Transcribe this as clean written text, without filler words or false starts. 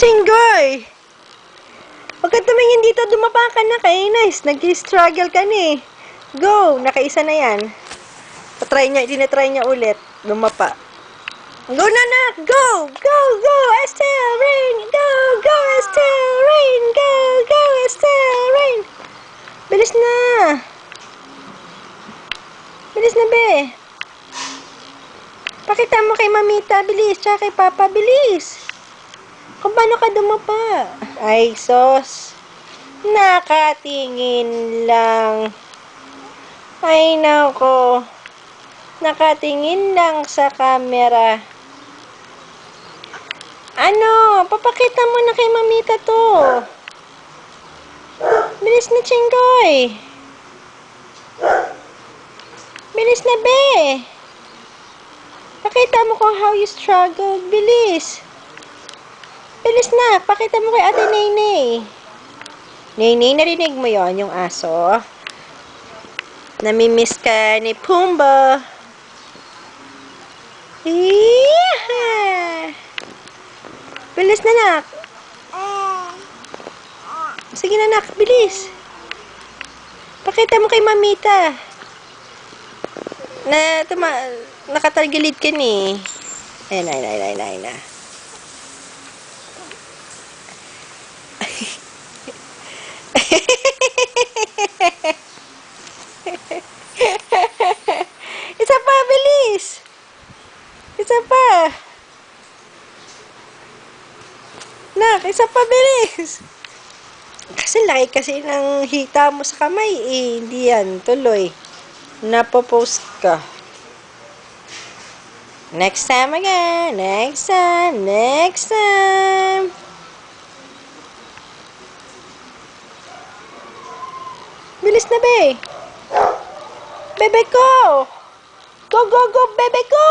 Chinggoy! Huwag ka tumingin dito, dumapa ka na, kainis. Nag-struggle ka na eh. Go! Nakaisa na yan. Tinatry niya ulit. Dumapa. Go na, nak! Go! Go! Go! Estelle! Rain! Go! Go! Estelle! Rain! Go! Go! Estelle! Rain! Bilis na! Bilis na, be! Pakita mo kay Mamita, bilis. Tsaka kay Papa, bilis. Kung paano ka dumapa? Ay, sos. Nakatingin lang. Ay, nako. Nakatingin lang sa camera. Ano? Papakita mo na kay Mamita to. Bilis na, Chinggoy. Bilis na, be. Pakita mo kung how you struggle. Bilis. Bilis na. Pakita mo kay Ate Naynay. Naynay, narinig mo yon yung aso? Namimiss ka ni Pumbaa. Yeeha! Bilis na, nak. Sige na, nak. Bilis. Pakita mo kay Mamita. Nakatargilid ka ni. Ayun na. Isa pa, bilis. Isa pa. Nak, isa pa, bilis. Kasi laki kasi ng hita mo sa kamay eh. Hindi yan, tuloy. Napopost ka. Next time again. Next time. Bilis na, be. Bebe ko. Go, bebe ko.